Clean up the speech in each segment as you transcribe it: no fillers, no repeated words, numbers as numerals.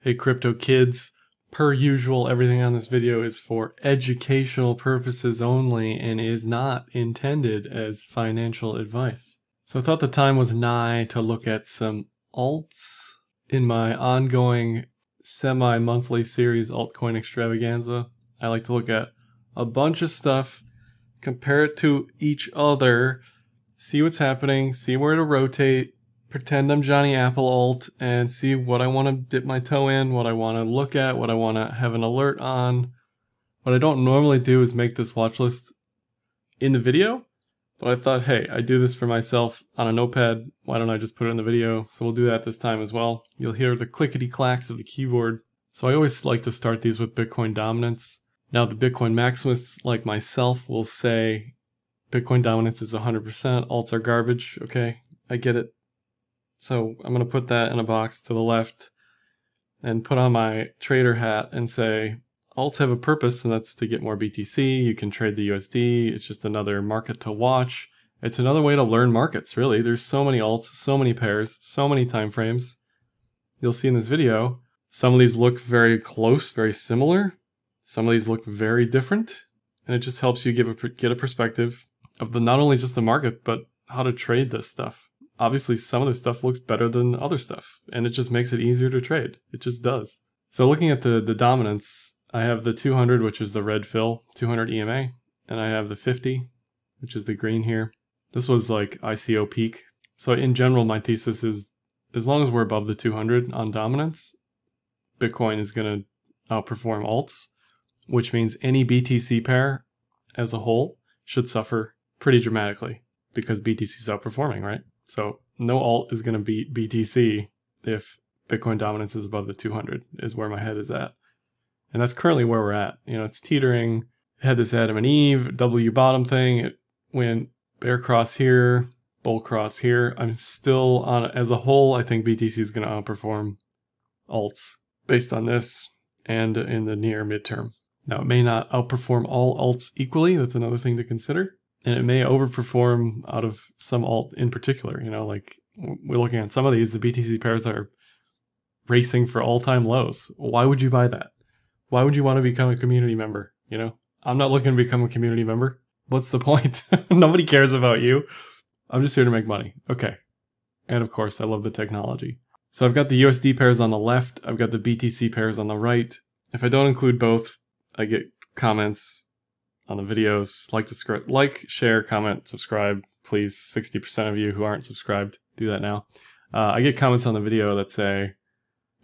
Hey crypto kids, per usual, everything on this video is for educational purposes only and is not intended as financial advice. So I thought the time was nigh to look at some alts in my ongoing semi-monthly series Altcoin Extravaganza. I like to look at a bunch of stuff, compare it to each other, see what's happening, see where to rotate, pretend I'm Johnny Apple alt, and see what I want to dip my toe in, what I want to look at, what I want to have an alert on. What I don't normally do is make this watch list in the video, but I thought, hey, I do this for myself on a notepad, why don't I just put it in the video? So we'll do that this time as well. You'll hear the clickety clacks of the keyboard. So I always like to start these with Bitcoin Dominance. Now the Bitcoin maximists like myself will say Bitcoin Dominance is 100%, alts are garbage, okay? I get it. So I'm going to put that in a box to the left and put on my trader hat and say, alts have a purpose, and that's to get more BTC. You can trade the USD. It's just another market to watch. It's another way to learn markets, really. There's so many alts, so many pairs, so many time frames. You'll see in this video, some of these look very close, very similar. Some of these look very different. And it just helps you get a perspective of not only just the market, but how to trade this stuff. Obviously, some of this stuff looks better than other stuff, and it just makes it easier to trade. It just does. So looking at the dominance, I have the 200, which is the red fill, 200 EMA, and I have the 50, which is the green here. This was like ICO peak. So in general, my thesis is, as long as we're above the 200 on dominance, Bitcoin is going to outperform alts, which means any BTC pair as a whole should suffer pretty dramatically because BTC is outperforming, right? So no alt is going to beat BTC if Bitcoin dominance is above the 200 is where my head is at. And that's currently where we're at. You know, it's teetering. It had this Adam and Eve, W bottom thing. It went bear cross here, bull cross here. I'm still on, as a whole, I think BTC is going to outperform alts based on this and in the near midterm. Now, it may not outperform all alts equally. That's another thing to consider. And it may overperform out of some alt in particular. You know, like we're looking at some of these, the BTC pairs are racing for all-time lows. Why would you buy that? Why would you want to become a community member? You know, I'm not looking to become a community member. What's the point? Nobody cares about you. I'm just here to make money. Okay. And of course, I love the technology. So I've got the USD pairs on the left. I've got the BTC pairs on the right. If I don't include both, I get comments on the videos. Like, share, comment, subscribe, please. 60% of you who aren't subscribed, do that now. I get comments on the video that say,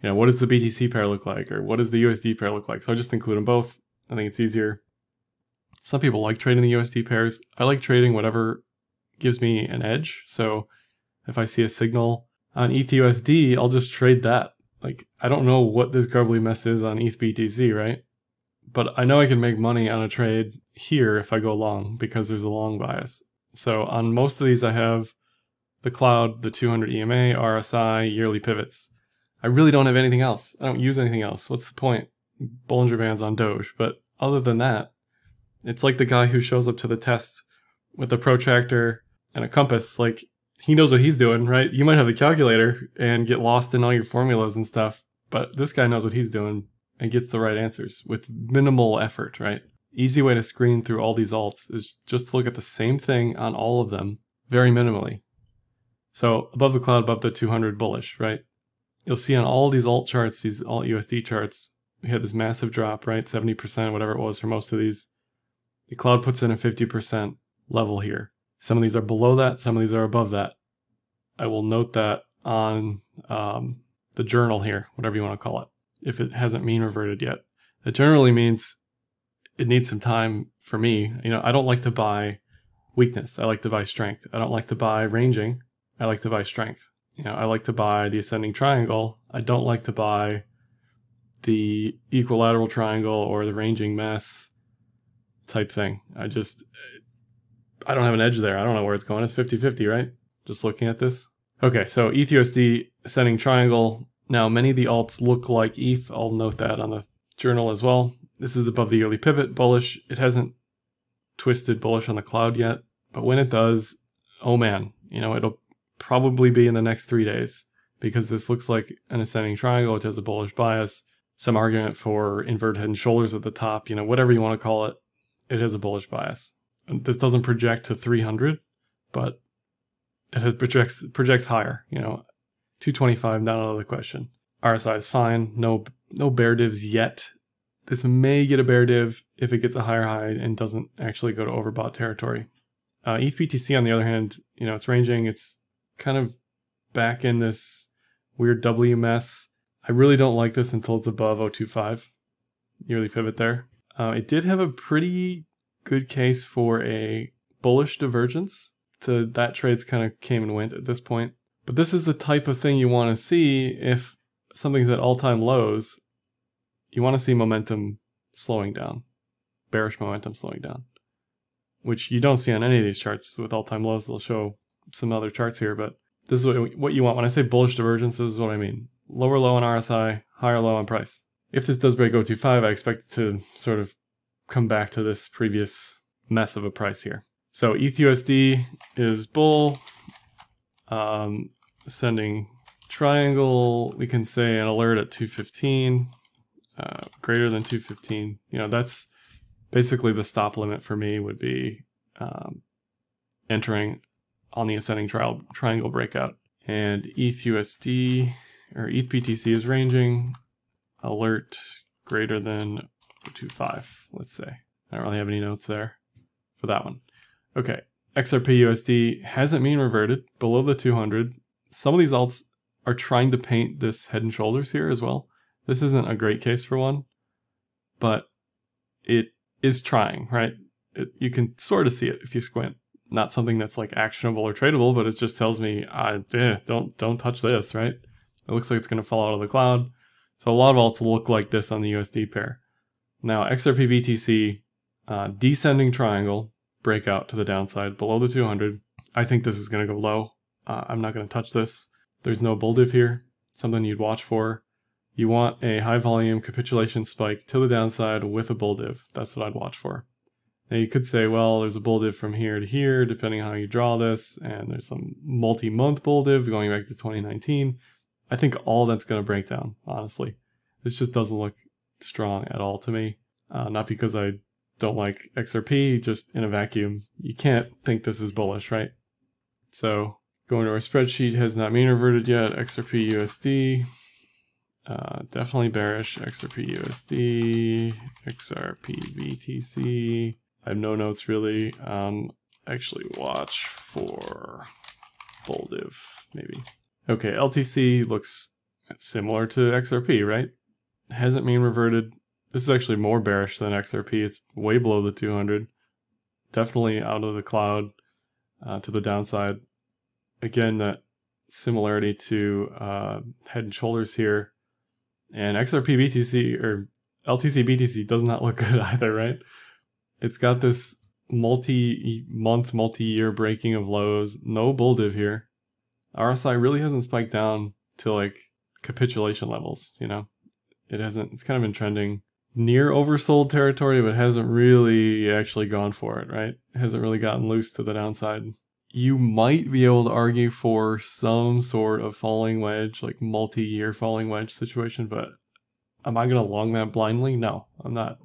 you know, what does the BTC pair look like? Or what does the USD pair look like? So I just include them both. I think it's easier. Some people like trading the USD pairs. I like trading whatever gives me an edge. So if I see a signal on ETHUSD, I'll just trade that. Like, I don't know what this garbly mess is on ETH BTC, right? But I know I can make money on a trade here if I go long because there's a long bias. So on most of these, I have the cloud, the 200 EMA, RSI, yearly pivots. I really don't have anything else. I don't use anything else. What's the point? Bollinger Bands on Doge. But other than that, it's like the guy who shows up to the test with a protractor and a compass. Like, he knows what he's doing, right? You might have the calculator and get lost in all your formulas and stuff, but this guy knows what he's doing and gets the right answers with minimal effort, right? Easy way to screen through all these alts is just to look at the same thing on all of them very minimally. So above the cloud, above the 200 bullish, right? You'll see on all these alt charts, these alt USD charts, we had this massive drop, right? 70%, whatever it was for most of these. The cloud puts in a 50% level here. Some of these are below that, some of these are above that. I will note that on the journal here, whatever you want to call it, if it hasn't mean reverted yet. That generally means it needs some time for me. You know, I don't like to buy weakness. I like to buy strength. I don't like to buy ranging. I like to buy strength. You know, I like to buy the ascending triangle. I don't like to buy the equilateral triangle or the ranging mess type thing. I don't have an edge there. I don't know where it's going. It's 50-50, right? Just looking at this. Okay, so ETHUSD ascending triangle. Now, many of the alts look like ETH. I'll note that on the journal as well. This is above the yearly pivot, bullish. It hasn't twisted bullish on the cloud yet, but when it does, oh man, you know, it'll probably be in the next 3 days. because this looks like an ascending triangle, which has a bullish bias, some argument for inverted head and shoulders at the top, whatever you want to call it, it has a bullish bias. And this doesn't project to 300, but it projects higher, 225, not out of the question. RSI is fine, no bear divs yet. This may get a bear div if it gets a higher high and doesn't actually go to overbought territory. ETH BTC, on the other hand, it's ranging. It's kind of back in this weird W mess. I really don't like this until it's above 0.25. Yearly pivot there. It did have a pretty good case for a bullish divergence. That trade's kind of came and went at this point. But this is the type of thing you want to see if something's at all-time lows. You want to see momentum slowing down, bearish momentum slowing down, which you don't see on any of these charts with all-time lows. They'll show some other charts here, but this is what you want. When I say bullish divergence, this is what I mean. Lower low on RSI, higher low on price. If this does break 0.25, I expect it to sort of come back to this previous mess of a price here. So ETHUSD is bull, ascending triangle. We can say an alert at 215. Greater than 215, that's basically the stop limit for me would be entering on the ascending triangle breakout. And ETHUSD or ETH BTC is ranging, alert greater than 0.25, let's say. I don't really have any notes there for that one. Okay, XRP USD hasn't mean reverted below the 200. Some of these alts are trying to paint this head and shoulders here as well. This isn't a great case for one, but it is trying, right? You can sort of see it if you squint. Not something that's like actionable or tradable, but it just tells me, don't touch this, right? It looks like it's going to fall out of the cloud. So a lot of alts look like this on the USD pair. Now XRP BTC, descending triangle, breakout to the downside below the 200. I think this is going to go low. I'm not going to touch this. There's no bull div here. Something you'd watch for. You want a high volume capitulation spike to the downside with a bull div. That's what I'd watch for. Now you could say, well, there's a bull div from here to here, depending on how you draw this, and there's some multi-month bull div going back to 2019. I think all that's going to break down, honestly. This just doesn't look strong at all to me. Not because I don't like XRP, just in a vacuum. You can't think this is bullish, right? So going to our spreadsheet, has not mean reverted yet. XRP USD. Definitely bearish. XRP USD, XRP BTC. I have no notes really. Actually watch for bull div, maybe. Okay, LTC looks similar to XRP, right? Hasn't mean reverted. This is actually more bearish than XRP. It's way below the 200. Definitely out of the cloud to the downside. Again, that similarity to head and shoulders here. And XRP BTC or LTC BTC does not look good either, right? It's got this multi-month, multi-year breaking of lows, no bull div here. RSI really hasn't spiked down to like capitulation levels, It hasn't, it's kind of been trending near oversold territory, but hasn't really actually gone for it, right? It hasn't really gotten loose to the downside. You might be able to argue for some sort of falling wedge, like multi-year falling wedge situation, but am I going to long that blindly? No, I'm not.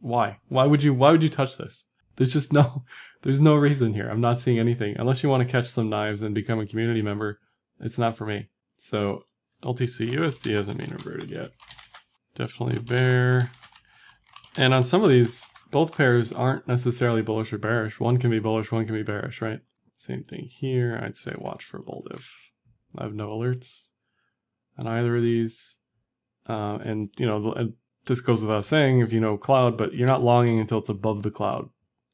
Why? Why would you touch this? There's no reason here. I'm not seeing anything. Unless you want to catch some knives and become a community member, it's not for me. So LTC USD hasn't been reverted yet. Definitely bear. And on some of these, both pairs aren't necessarily bullish or bearish. One can be bullish, one can be bearish, right? Same thing here. I'd say watch for bull div. I have no alerts on either of these. And this goes without saying if you know cloud, but you're not longing until it's above the cloud.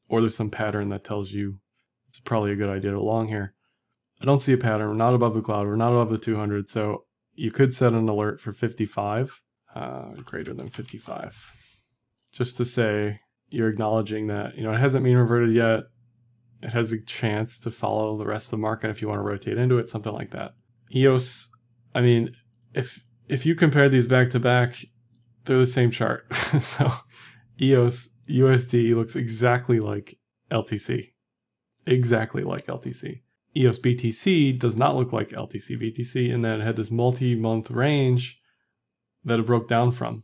Or there's some pattern that tells you it's probably a good idea to long here. I don't see a pattern. We're not above the cloud. We're not above the 200. So you could set an alert for 55, greater than 55. Just to say you're acknowledging that, it hasn't been reverted yet. It has a chance to follow the rest of the market if you want to rotate into it, something like that. EOS, I mean, if you compare these back to back, they're the same chart. So EOS USD looks exactly like LTC. Exactly like LTC. EOS BTC does not look like LTC BTC, and then it had this multi-month range that it broke down from.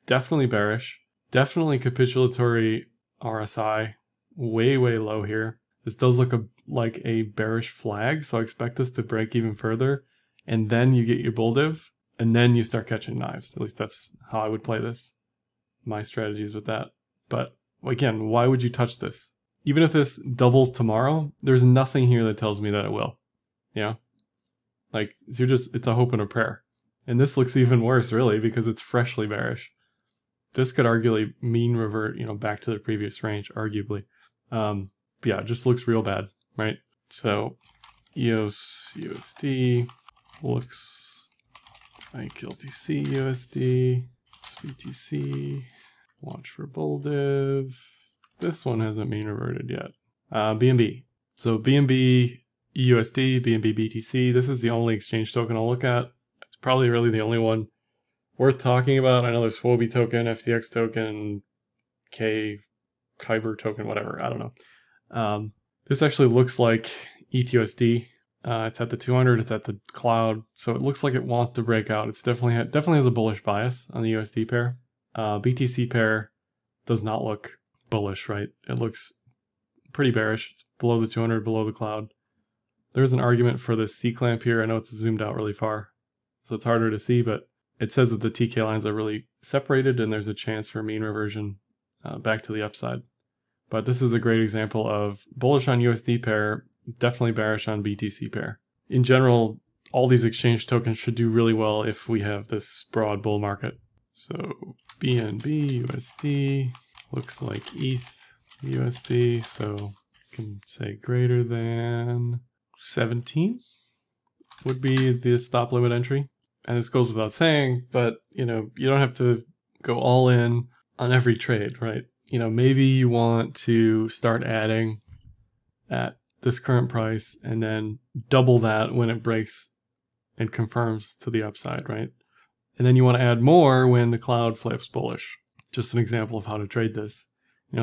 Definitely bearish, definitely capitulatory RSI, way low here. This does look like a bearish flag, so I expect this to break even further, and then you get your bull div, and then you start catching knives. At least that's how I would play this. My strategies with that. But again, why would you touch this? Even if this doubles tomorrow, there's nothing here that tells me that it will. You know? Like, it's a hope and a prayer. And this looks even worse, really, because it's freshly bearish. This could arguably mean revert, back to the previous range, arguably. Yeah, it just looks real bad, right? So, EOS USD looks like LTC USD, BTC, watch for bull div. This one hasn't mean reverted yet. BNB. So BNB USD, BNB BTC. This is the only exchange token I'll look at. It's probably really the only one worth talking about. I know there's Huobi token, FTX token, Kyber token, whatever. I don't know. This actually looks like ETUSD. It's at the 200. It's at the cloud, so it looks like it wants to break out. It's definitely has a bullish bias on the USD pair. BTC pair does not look bullish, right? It looks pretty bearish. It's below the 200, below the cloud. There's an argument for this C clamp here. I know it's zoomed out really far, so it's harder to see, but it says that the TK lines are really separated and there's a chance for mean reversion back to the upside. But this is a great example of bullish on USD pair, definitely bearish on BTC pair. In general, all these exchange tokens should do really well if we have this broad bull market. So BNB USD looks like ETH USD, so you can say greater than 17 would be the stop limit entry. And this goes without saying, but you don't have to go all in on every trade, right? Maybe you want to start adding at this current price and then double that when it breaks and confirms to the upside, right? And then you want to add more when the cloud flips bullish. Just an example of how to trade this.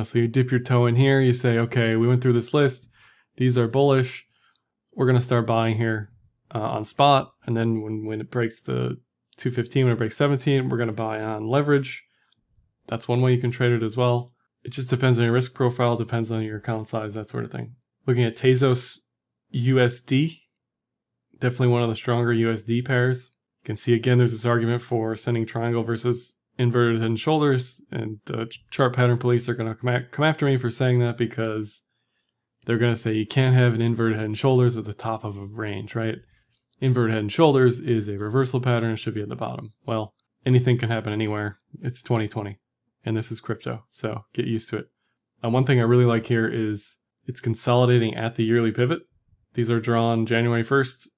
So you dip your toe in here, you say, okay, we went through this list. These are bullish. We're going to start buying here on spot. And then when it breaks the 215, when it breaks 17, we're going to buy on leverage. That's one way you can trade it as well. It just depends on your risk profile, depends on your account size, that sort of thing. Looking at Tezos USD, definitely one of the stronger USD pairs. You can see again, there's this argument for ascending triangle versus inverted head and shoulders, and the chart pattern police are going to come after me for saying that because they're going to say you can't have an inverted head and shoulders at the top of a range, right? Inverted head and shoulders is a reversal pattern, it should be at the bottom. Well, anything can happen anywhere. It's 2020, and this is crypto, so get used to it. One thing I really like here is it's consolidating at the yearly pivot. These are drawn January 1st.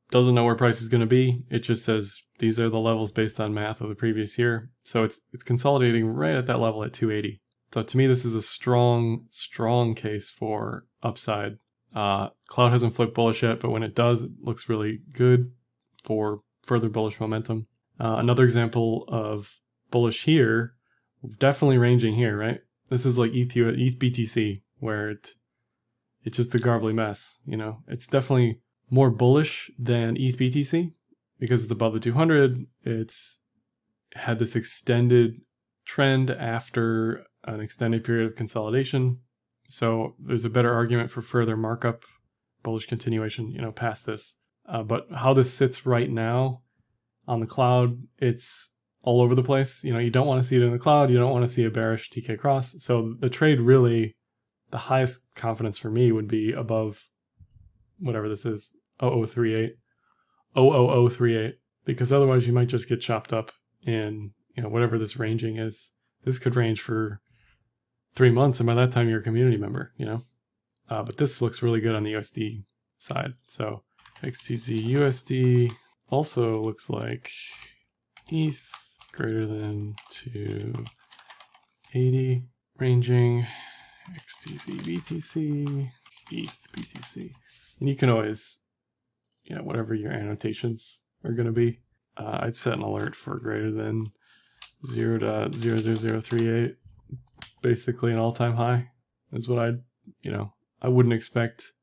Doesn't know where price is going to be. It just says these are the levels based on math of the previous year. So it's consolidating right at that level at 280. So to me, this is a strong case for upside. Cloud hasn't flipped bullish yet, but when it does, it looks really good for further bullish momentum. Another example of bullish here, definitely ranging here, right? This is like ETH BTC, where it's just a garbly mess. It's definitely more bullish than ETH BTC because it's above the 200. It's had this extended trend after an extended period of consolidation. So there's a better argument for further markup, bullish continuation, past this. But how this sits right now on the cloud, it's all over the place. You don't want to see it in the cloud. You don't want to see a bearish TK cross. So the trade really, the highest confidence for me would be above whatever this is, 0038, because otherwise you might just get chopped up in, whatever this ranging is. This could range for 3 months, and by that time you're a community member, but this looks really good on the USD side. So XTZ USD also looks like ETH greater than 280, ranging XTZ BTC, ETH BTC. And you can always, whatever your annotations are going to be, I'd set an alert for greater than 0.00038. Basically an all-time high is what I wouldn't expect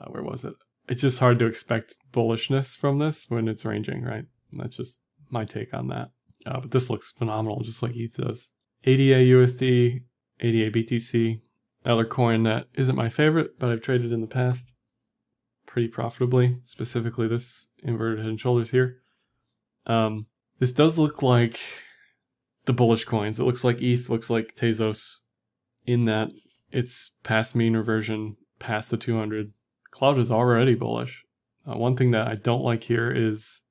where was it? It's just hard to expect bullishness from this when it's ranging, right? And that's just my take on that. But this looks phenomenal, just like ETH does. ADA USD, ADA BTC, another coin that isn't my favorite, but I've traded in the past pretty profitably, specifically this inverted head and shoulders here. This does look like the bullish coins. It looks like ETH, looks like Tezos, in that it's past mean reversion, past the 200. Cloud is already bullish. One thing that I don't like here is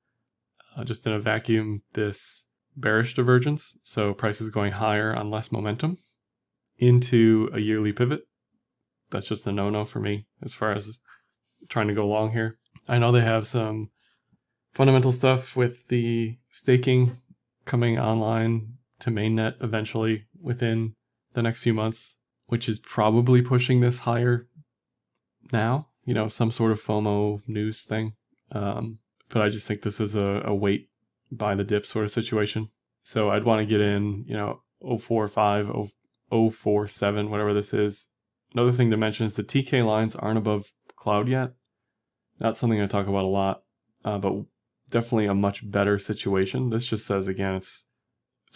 just in a vacuum, this bearish divergence. So prices going higher on less momentum into a yearly pivot. That's just a no-no for me as far as trying to go long here. I know they have some fundamental stuff with the staking coming online to mainnet eventually within the next few months, which is probably pushing this higher now, you know, some sort of FOMO news thing. But I just think this is a wait by the dip sort of situation. So I'd want to get in, you know, 045, 047, whatever this is. Another thing to mention is the TK lines aren't above cloud yet. Not something I talk about a lot, but definitely a much better situation. This just says, again, it's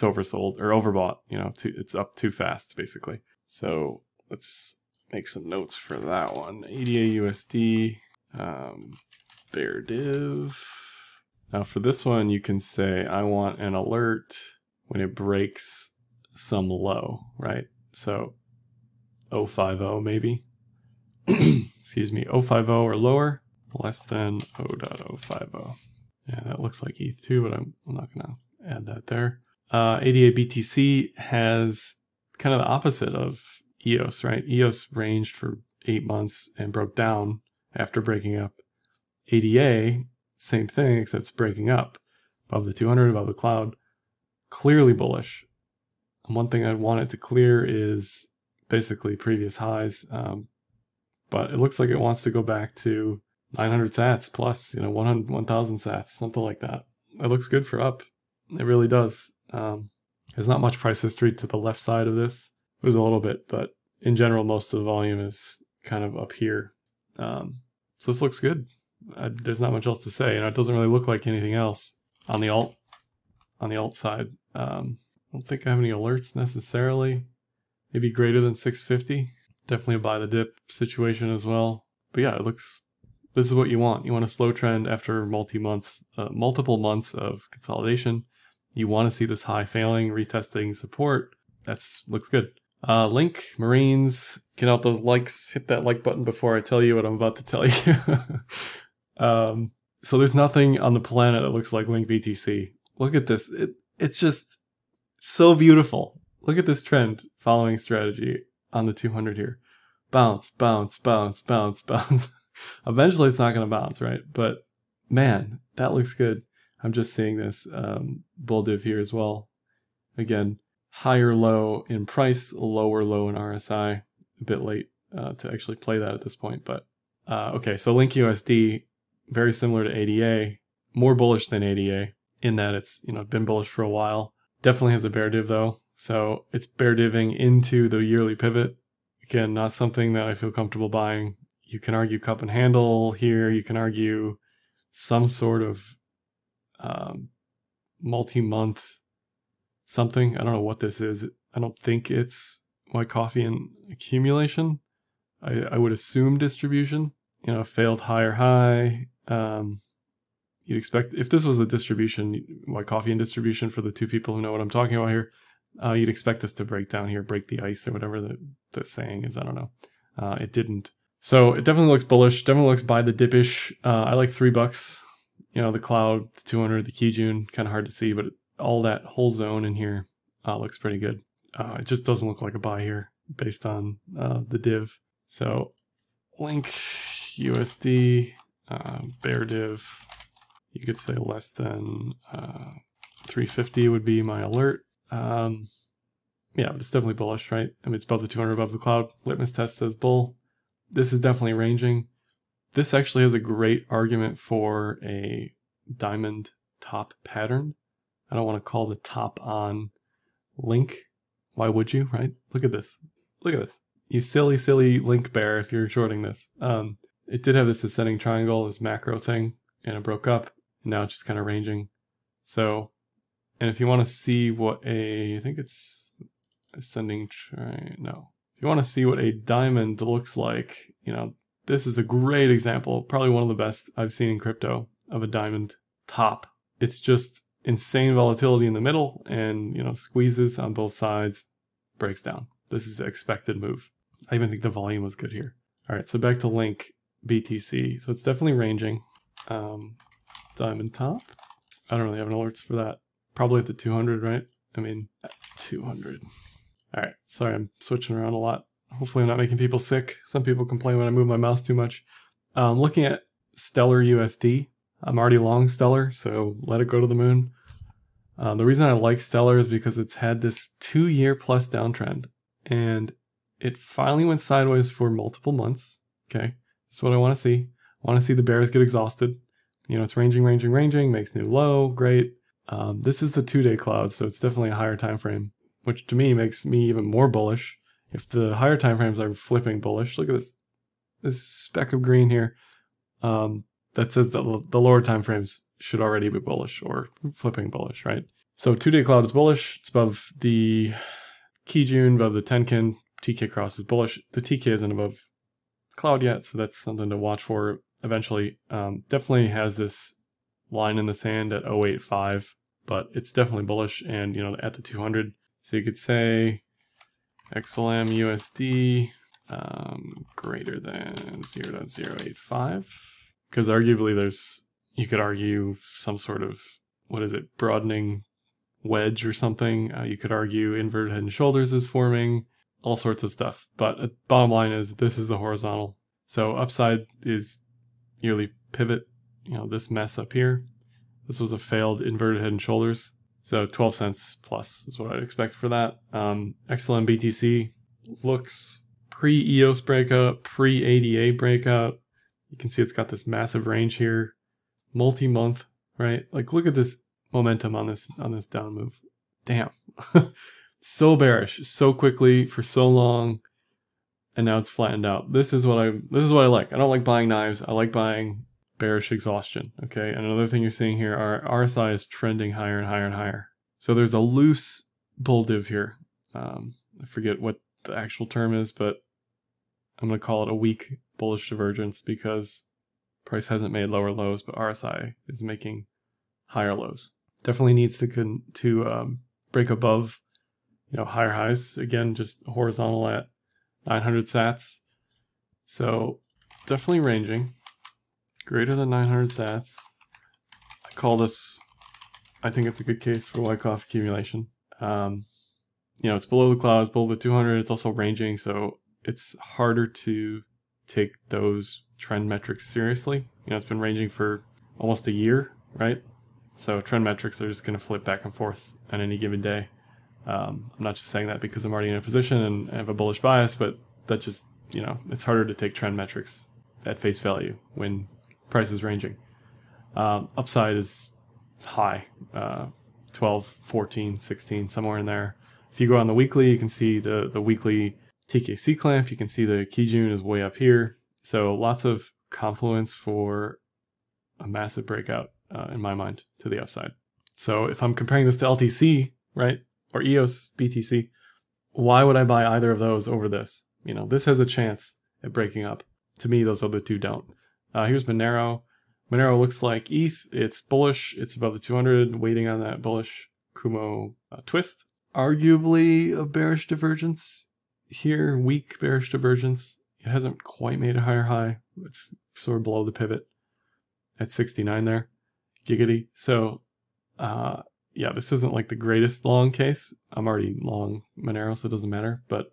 oversold or overbought, you know, it's up too fast, basically. So let's make some notes for that one. ADA USD, bear div. Now for this one, you can say, I want an alert when it breaks some low, right? So 050 maybe, excuse me, 050 or lower, less than 0.050. Yeah, that looks like ETH too, but I'm not gonna add that there. ADA BTC has kind of the opposite of EOS, right? EOS ranged for 8 months and broke down after breaking up. ADA, same thing, except it's breaking up above the 200, above the cloud, clearly bullish. And one thing I'd want it to clear is basically previous highs, but it looks like it wants to go back to 900 sats plus, you know, 1,000 sats, something like that. It looks good for up. It really does. There's not much price history to the left side of this. There's a little bit, but in general, most of the volume is kind of up here. So this looks good. There's not much else to say. You know, it doesn't really look like anything else on the alt side. I don't think I have any alerts necessarily. Maybe greater than 650. Definitely a buy the dip situation as well. But yeah, it looks. This is what you want. You want a slow trend after multiple months of consolidation. You want to see this high failing, retesting support. Looks good. Link, Marines, get out those likes. Hit that like button before I tell you what I'm about to tell you. So there's nothing on the planet that looks like Link BTC. Look at this. It's just so beautiful. Look at this trend following strategy on the 200 here. Bounce, bounce, bounce, bounce, bounce. Eventually it's not going to bounce, right? But man, that looks good. I'm just seeing this bull div here as well. Again, higher low in price, lower low in RSI. A bit late to actually play that at this point. But okay, so Link USD, very similar to ADA, more bullish than ADA in that it's, you know, been bullish for a while. Definitely has a bear div though. So it's bear diving into the yearly pivot. Again, not something that I feel comfortable buying. You can argue cup and handle here. You can argue some sort of multi-month something. I don't know what this is. I don't think it's white coffee and accumulation. I would assume distribution. You know, failed higher high. You'd expect, if this was a distribution, white coffee and distribution for the two people who know what I'm talking about here, you'd expect this to break down here, break the ice or whatever the saying is. I don't know. It didn't. So it definitely looks bullish. Definitely looks buy the dip-ish. I like $3. You know, the cloud, the 200, the Kijun, kind of hard to see, but all that whole zone in here looks pretty good. It just doesn't look like a buy here based on the div. So Link USD, bear div. You could say less than 350 would be my alert. Yeah, but it's definitely bullish, right? I mean, it's above the 200, above the cloud. Litmus test says bull. This is definitely ranging. This actually has a great argument for a diamond top pattern. I don't want to call the top on Link. Why would you, right? Look at this. Look at this. You silly, silly Link bear if you're shorting this. it did have this ascending triangle, this macro thing, and it broke up, and now it's just kind of ranging. So, and if you want to see what I think it's ascending no. If you want to see what a diamond looks like, this is a great example, probably one of the best I've seen in crypto of a diamond top. It's just insane volatility in the middle and, squeezes on both sides, breaks down. This is the expected move. I even think the volume was good here. All right, so back to Link BTC. So it's definitely ranging. Diamond top. I don't really have alerts for that. Probably at the 200, right? I mean, at 200. All right, sorry, I'm switching around a lot. Hopefully I'm not making people sick. Some people complain when I move my mouse too much. Looking at Stellar USD, I'm already long Stellar, so let it go to the moon. The reason I like Stellar is because it's had this 2-year plus downtrend, and it finally went sideways for multiple months. Okay, that's what I want to see. I want to see the bears get exhausted. It's ranging, makes new low, great. This is the 2-day cloud, so it's definitely a higher time frame, which to me makes me even more bullish. If the higher time frames are flipping bullish, look at this speck of green here. That says that the lower time frames should already be bullish or flipping bullish, right? So 2-day cloud is bullish. It's above the Kijun, above the Tenkin. TK cross is bullish. The TK isn't above cloud yet, so that's something to watch for eventually. Definitely has this line in the sand at 0.85, but it's definitely bullish and, at the 200. So you could say XLM USD greater than 0.085, because arguably you could argue some sort of, broadening wedge or something. You could argue inverted head and shoulders is forming, all sorts of stuff. But bottom line is this is the horizontal. So upside is yearly pivot, this mess up here. This was a failed inverted head and shoulders. So 12 cents plus is what I'd expect for that. XLM BTC looks pre-EOS breakout, pre-ADA breakout. You can see it's got this massive range here, multi-month, right? Like look at this momentum on this down move. Damn. So bearish, so quickly for so long, and now it's flattened out. This is what I like. I don't like buying knives. I like buying bearish exhaustion. Okay, and another thing you're seeing here, our RSI is trending higher and higher and higher. So there's a loose bull div here. I forget what the actual term is, but I'm going to call it a weak bullish divergence because price hasn't made lower lows, but RSI is making higher lows. Definitely needs to break above, higher highs. Again, just horizontal at 900 sats. So definitely ranging. Greater than 900 sats. I call this, I think it's a good case for Wyckoff accumulation. It's below the clouds, below the 200. It's also ranging, so it's harder to take those trend metrics seriously. It's been ranging for almost a year, right? So trend metrics are just going to flip back and forth on any given day. I'm not just saying that because I'm already in a position and I have a bullish bias, but that just, it's harder to take trend metrics at face value when price is ranging. Upside is high, 12, 14, 16, somewhere in there. If you go on the weekly, you can see the weekly TKC clamp. You can see the Kijun is way up here. So lots of confluence for a massive breakout, in my mind, to the upside. So if I'm comparing this to LTC, right, or EOS BTC, why would I buy either of those over this? This has a chance at breaking up. To me, those other two don't. Here's Monero. Monero looks like ETH. It's bullish. It's above the 200, waiting on that bullish Kumo twist. Arguably a bearish divergence here, weak bearish divergence. It hasn't quite made a higher high. It's sort of below the pivot at 69 there. Giggity. So, yeah, this isn't like the greatest long case. I'm already long Monero, so it doesn't matter. But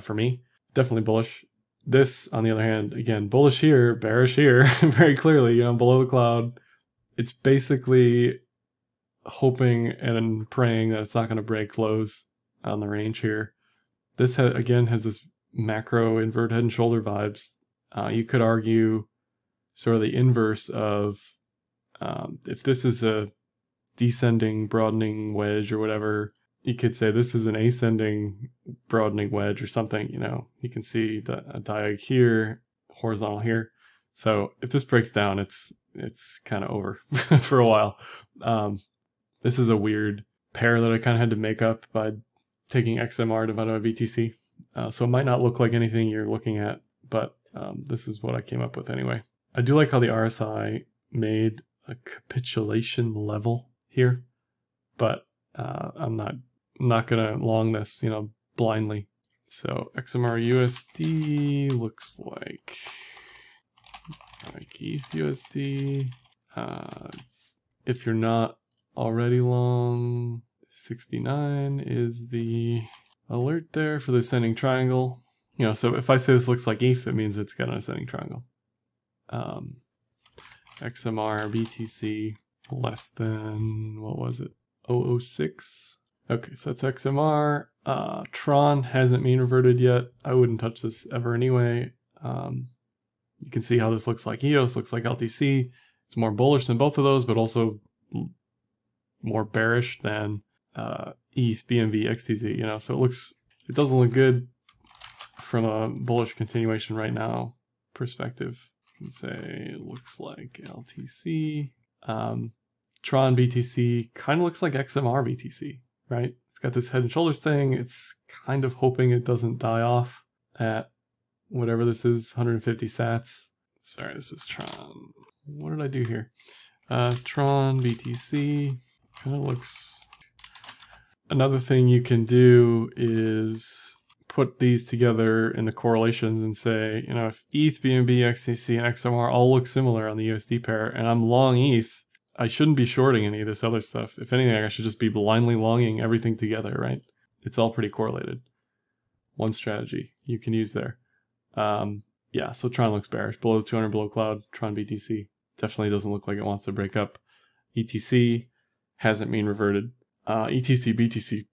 for me, definitely bullish. This, on the other hand, again, bullish here, bearish here, very clearly, below the cloud. It's basically hoping and praying that it's not going to break lows on the range here. This, again, has this macro invert head and shoulder vibes. You could argue sort of the inverse of if this is a descending broadening wedge or whatever, you could say this is an ascending broadening wedge or something. You can see a diag here, horizontal here. So if this breaks down, it's kind of over for a while. This is a weird pair that I kind of had to make up by taking XMR divided by BTC. So it might not look like anything you're looking at, but this is what I came up with anyway. I do like how the RSI made a capitulation level here, but I'm not gonna long this, you know, blindly. So XMR USD looks like ETH USD. If you're not already long, 69 is the alert there for the ascending triangle. You know, so if I say this looks like ETH, it means it's got an ascending triangle. XMR BTC less than, what was it, 006? Okay, so that's XMR. Tron hasn't mean reverted yet. I wouldn't touch this ever anyway. You can see how this looks like EOS, looks like LTC. It's more bullish than both of those, but also more bearish than ETH, BNB, XTZ, you know, so it doesn't look good from a bullish continuation right now perspective. You can say it looks like LTC. Tron BTC kind of looks like XMR BTC, right? It's got this head and shoulders thing. It's kind of hoping it doesn't die off at whatever this is, 150 sats. Sorry, this is Tron. What did I do here? Tron BTC kind of looks... Another thing you can do is put these together in the correlations and say, you know, if ETH, BNB, XTC, and XMR all look similar on the USD pair, and I'm long ETH, I shouldn't be shorting any of this other stuff. If anything, I should just be blindly longing everything together, right? It's all pretty correlated. One strategy you can use there. Yeah, so Tron looks bearish. Below 200, below cloud, Tron BTC. Definitely doesn't look like it wants to break up. ETC hasn't mean reverted. ETC BTC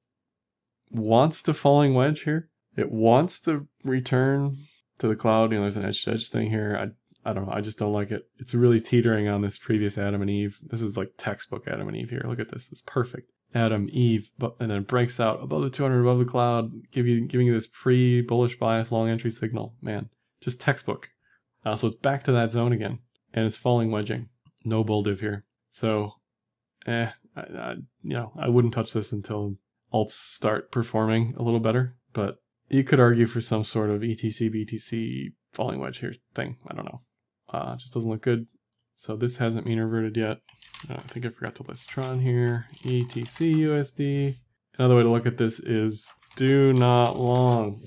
wants to falling wedge here. It wants to return to the cloud. You know, there's an edge to edge thing here. I don't know. I just don't like it. It's really teetering on this previous Adam and Eve. This is like textbook Adam and Eve here. Look at this. It's perfect. Adam, Eve, and then it breaks out above the 200, above the cloud, giving you this pre-bullish bias long entry signal. Man, just textbook. So it's back to that zone again, and it's falling wedging. No bull div here. So, you know, I wouldn't touch this until alts start performing a little better. But you could argue for some sort of ETC BTC falling wedge here thing. I don't know. It just doesn't look good. So this hasn't mean reverted yet. I think I forgot to list Tron here. ETC USD. Another way to look at this is do not long.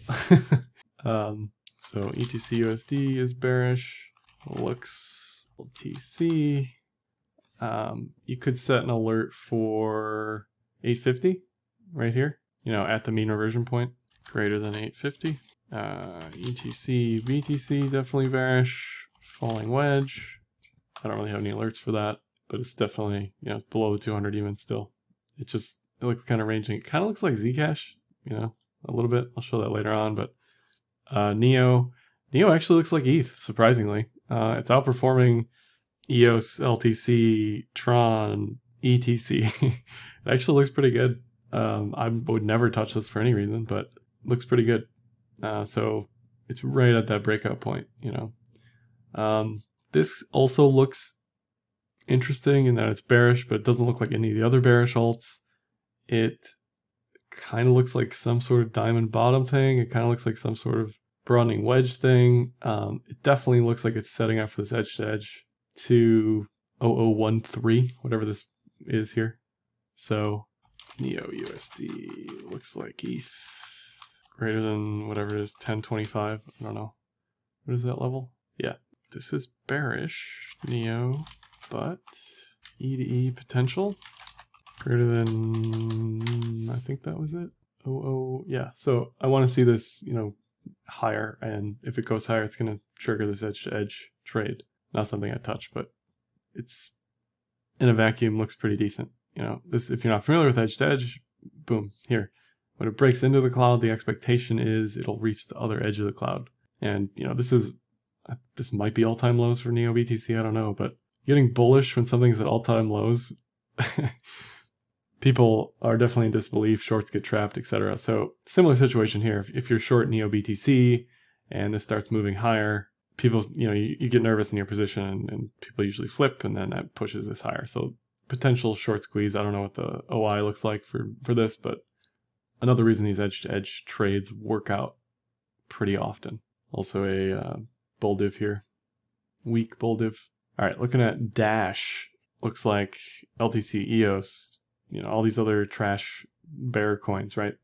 So ETC USD is bearish. Looks LTC. You could set an alert for 850 right here. You know, at the mean reversion point, greater than 850. ETC BTC definitely bearish. Falling wedge. I don't really have any alerts for that, but it's definitely, you know, it's below the 200 even still. It looks kind of ranging. It kind of looks like Zcash, you know, a little bit. I'll show that later on, but Neo actually looks like ETH, surprisingly. It's outperforming EOS, LTC, Tron, ETC. It actually looks pretty good. I would never touch this for any reason, but it looks pretty good. So it's right at that breakout point, you know. This also looks interesting in that it's bearish, but it doesn't look like any of the other bearish alts. It kind of looks like some sort of diamond bottom thing. It kind of looks like some sort of broadening wedge thing. It definitely looks like it's setting up for this edge to edge to 0013, whatever this is here. So Neo USD looks like ETH greater than whatever it is, 1025. I don't know. What is that level? Yeah. This is bearish, Neo, but E to E potential greater than, I think that was it. Yeah. So I want to see this, you know, higher, and if it goes higher, it's going to trigger this edge to edge trade. Not something I touch, but it's in a vacuum looks pretty decent. You know, this, if you're not familiar with edge to edge, boom, here. When it breaks into the cloud, the expectation is it'll reach the other edge of the cloud. And, you know, this might be all-time lows for Neo BTC, I don't know, but getting bullish when something's at all-time lows, people are definitely in disbelief, shorts get trapped, etc. So similar situation here. If you're short Neo BTC and this starts moving higher, people, you get nervous in your position, and people usually flip, and then that pushes this higher. So potential short squeeze. I don't know what the OI looks like for this, but another reason these edge-to-edge trades work out pretty often. Also a bull div here, weak bull div. All right, looking at Dash, looks like LTC, EOS, all these other trash bear coins, right?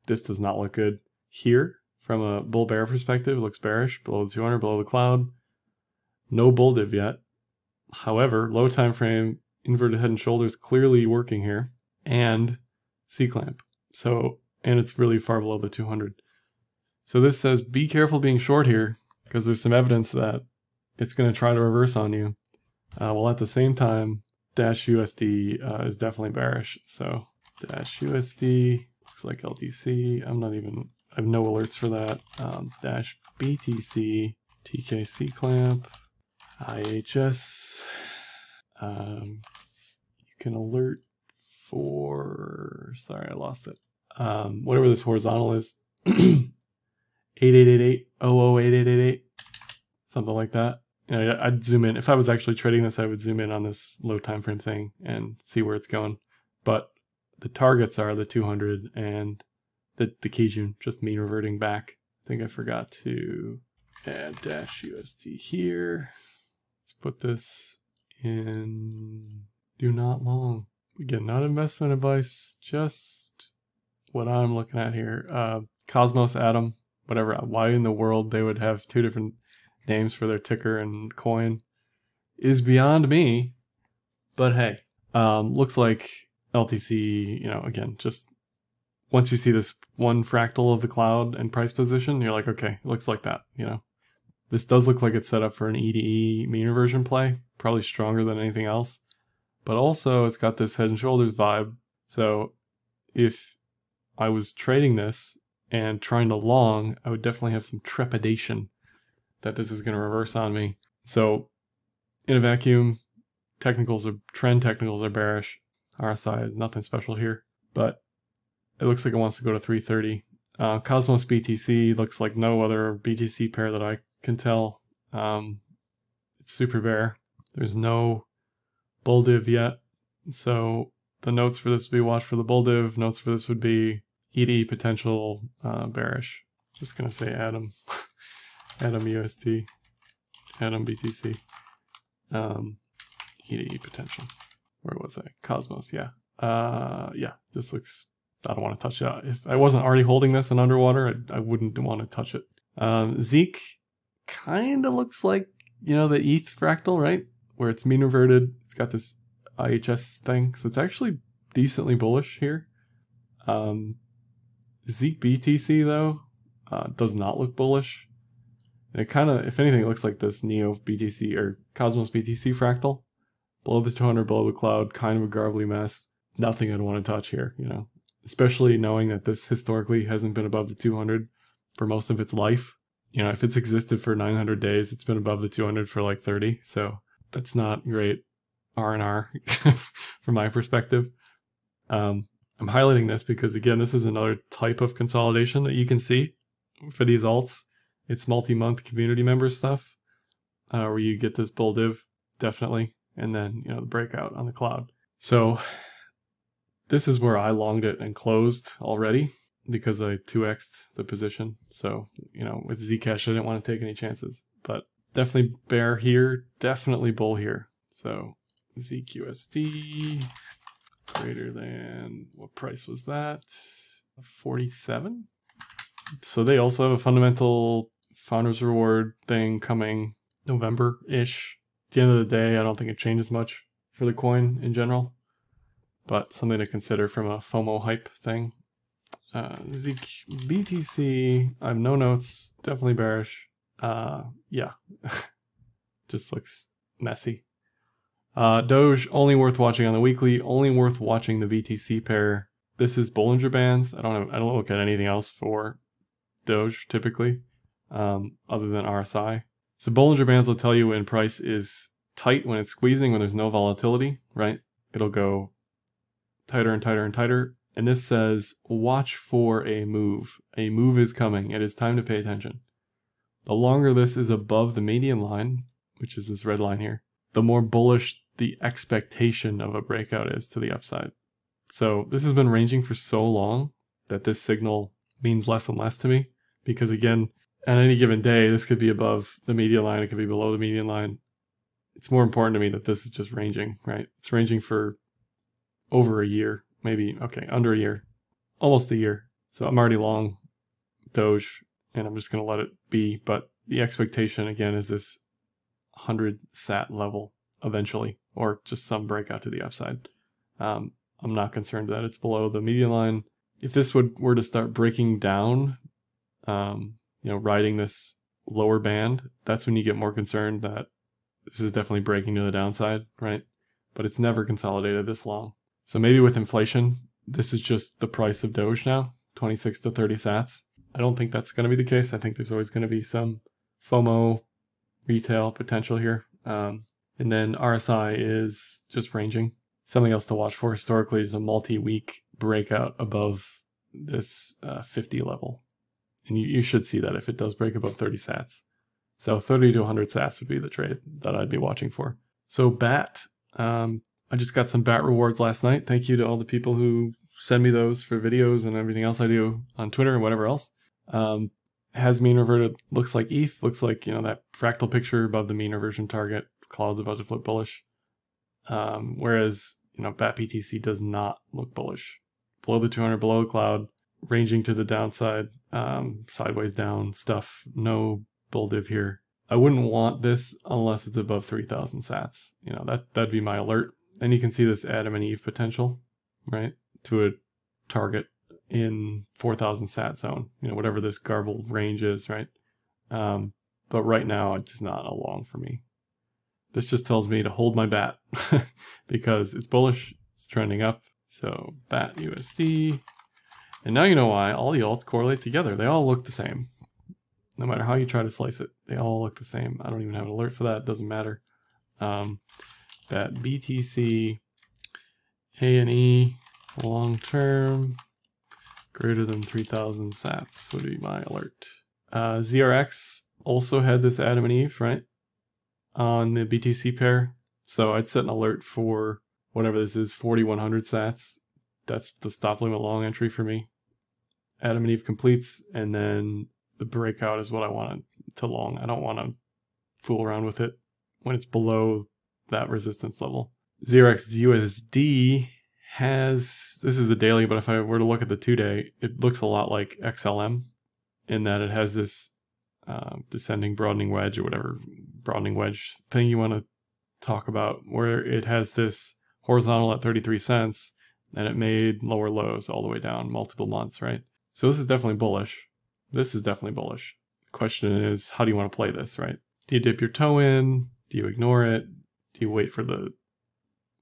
This does not look good here from a bull bear perspective. It looks bearish, below the 200, below the cloud. No bull div yet. However, low time frame, inverted head and shoulders clearly working here, and C-clamp. So, and it's really far below the 200. So this says be careful being short here, because there's some evidence that it's going to try to reverse on you. While at the same time, Dash USD is definitely bearish. So Dash USD looks like LTC. I have no alerts for that. Dash BTC, TKC clamp, IHS. You can alert for, sorry, I lost it. Whatever this horizontal is, 8888, 008888, something like that. I'd zoom in. If I was actually trading this, I would zoom in on this low time frame thing and see where it's going. But the targets are the 200 and the Kijun, just mean reverting back. I think I forgot to add Dash USD here. Let's put this in do not long. Again, not investment advice, just what I'm looking at here. Cosmos Atom, whatever. Why in the world they would have two different names for their ticker and coin is beyond me. But hey, looks like LTC, again, just once you see this one fractal of the cloud and price position, you're like, okay, it looks like that, This does look like it's set up for an EDE mean reversion play, probably stronger than anything else. But also it's got this head and shoulders vibe. So if I was trading this and trying to long, I would definitely have some trepidation that this is going to reverse on me. So in a vacuum, trend technicals are bearish. RSI is nothing special here, but it looks like it wants to go to 330. Cosmos BTC looks like no other BTC pair that I can tell. It's super bear. There's no bull div yet. So the notes for this would be watch for the bull div. Notes for this would be ED potential bearish. Just going to say Atom. Atom USD. Atom BTC. ED potential. Where was I? Cosmos, yeah. Yeah, this looks, I don't want to touch it. If I wasn't already holding this in underwater, I wouldn't want to touch it. Zeke kind of looks like, the ETH fractal, right? Where it's mean reverted. It's got this IHS thing. So it's actually decently bullish here. Zeke BTC, though, does not look bullish. And it kind of, if anything, it looks like this Neo BTC or Cosmos BTC fractal. Below the 200, below the cloud, kind of a garbly mess. Nothing I'd want to touch here, Especially knowing that this historically hasn't been above the 200 for most of its life. If it's existed for 900 days, it's been above the 200 for like 30. So that's not great R&R from my perspective. I'm highlighting this because, again, this is another type of consolidation that you can see for these alts. It's multi-month community member stuff where you get this bull div, definitely. And then, the breakout on the cloud. So this is where I longed it and closed already because I 2x'd the position. So, with Zcash, I didn't want to take any chances. But definitely bear here, definitely bull here. So ZQSD greater than, what price was that? 47? So they also have a fundamental founder's reward thing coming November-ish. At the end of the day, I don't think it changes much for the coin in general, but something to consider from a FOMO hype thing. Zeke BTC, I have no notes, definitely bearish. Yeah, just looks messy. Doge, only worth watching on the weekly, only worth watching the BTC pair. This is Bollinger Bands. I don't look at anything else for Doge typically, other than RSI. So Bollinger Bands will tell you when price is tight, when it's squeezing, when there's no volatility, right? It'll go tighter and tighter and tighter. And this says, watch for a move. A move is coming. It is time to pay attention. The longer this is above the median line, which is this red line here, the more bullish the expectation of a breakout is to the upside. So this has been ranging for so long that this signal means less and less to me, because again, at any given day, this could be above the median line, it could be below the median line. It's more important to me that this is just ranging, right? It's ranging for over a year, maybe, okay, under a year, almost a year. So I'm already long Doge, and I'm just going to let it be. But the expectation, again, is this 100 sat level eventually, or just some breakout to the upside. I'm not concerned that it's below the median line. If this were to start breaking down, riding this lower band, that's when you get more concerned that this is definitely breaking to the downside, right? But it's never consolidated this long. So maybe with inflation, this is just the price of Doge now, 26 to 30 sats. I don't think that's going to be the case. I think there's always going to be some FOMO retail potential here. And then RSI is just ranging. Something else to watch for historically is a multi-week breakout above this 50 level. And you should see that if it does break above 30 sats. So 30 to 100 sats would be the trade that I'd be watching for. So BAT, I just got some BAT rewards last night. Thank you to all the people who send me those for videos and everything else I do on Twitter and whatever else. Has mean reverted, looks like ETH, looks like, that fractal picture above the mean reversion target, cloud's about to flip bullish. Whereas, BAT BTC does not look bullish. Below the 200, below the cloud, ranging to the downside, sideways down stuff, no bull div here. I wouldn't want this unless it's above 3,000 sats. That'd be my alert. And you can see this Adam and Eve potential, right? To a target in 4,000 sat zone, whatever this garbled range is, right? But right now it's not a long for me. This just tells me to hold my BAT because it's bullish, it's trending up. So BAT USD. And now you know why all the alts correlate together. They all look the same. No matter how you try to slice it, they all look the same. I don't even have an alert for that. It doesn't matter. That BTC A&E long term greater than 3,000 sats would be my alert. ZRX also had this Adam and Eve, right? On the BTC pair. So I'd set an alert for whatever this is, 4,100 sats. That's the stop limit long entry for me. Adam and Eve completes, and then the breakout is what I want to long. I don't want to fool around with it when it's below that resistance level. ZRX USD has, this is the daily, but if I were to look at the 2-day, it looks a lot like XLM in that it has this descending broadening wedge, or whatever broadening wedge thing you want to talk about, where it has this horizontal at 33 cents and it made lower lows all the way down multiple months, right? So this is definitely bullish. This is definitely bullish. The question is, how do you want to play this, right? Do you dip your toe in? Do you ignore it? Do you wait for the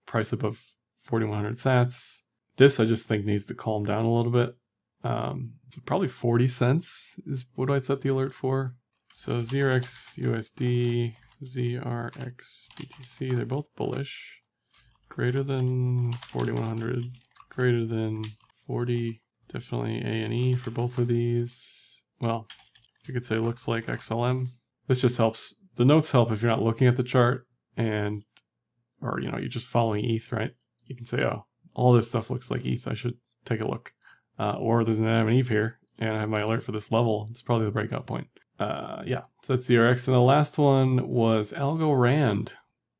price above 4,100 sats? This I just think needs to calm down a little bit. So probably 40 cents is what I'd set the alert for. So ZRX USD, ZRX BTC, they're both bullish. Greater than 4,100, greater than 40. Definitely A&E for both of these. Well, you could say it looks like XLM. This just helps. The notes help if you're not looking at the chart or you're just following ETH, right? You can say, oh, all this stuff looks like ETH. I should take a look. Or there's an Adam and Eve here, and I have my alert for this level. It's probably the breakout point. Yeah, so that's ZRX. And the last one was ALGO Rand.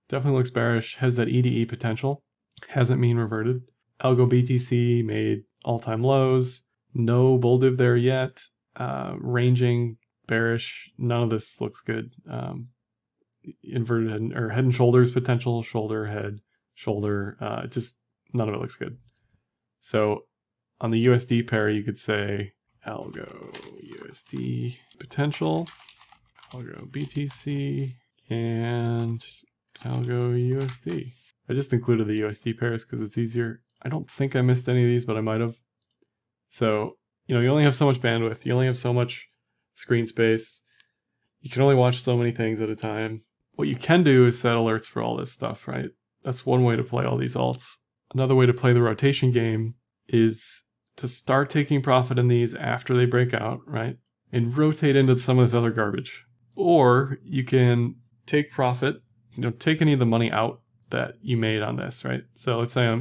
Definitely looks bearish. Has that EDE potential. Hasn't mean reverted. ALGO BTC made all-time lows. No bull div there yet. Ranging, bearish. None of this looks good. Inverted head and shoulders potential. Shoulder, head, shoulder. Just none of it looks good. So on the USD pair, you could say ALGO USD potential, ALGO BTC, and ALGO USD. I just included the USD pairs because it's easier. I don't think I missed any of these, but I might have. So, you only have so much bandwidth. You only have so much screen space. You can only watch so many things at a time. What you can do is set alerts for all this stuff, right? That's one way to play all these alts. Another way to play the rotation game is to start taking profit in these after they break out, right? And rotate into some of this other garbage. or you can take profit, take any of the money out that you made on this, right? So let's say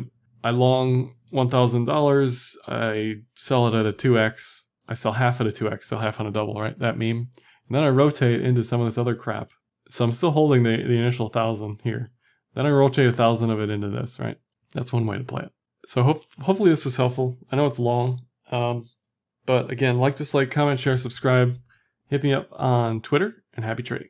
I long $1,000, I sell it at a 2x, I sell half at a 2x, sell half on a double, right? That meme. And then I rotate into some of this other crap. So I'm still holding the initial 1,000 here. Then I rotate 1,000 of it into this, right? That's one way to play it. So hopefully this was helpful. I know it's long, but again, like, dislike, comment, share, subscribe. Hit me up on Twitter, and happy trading.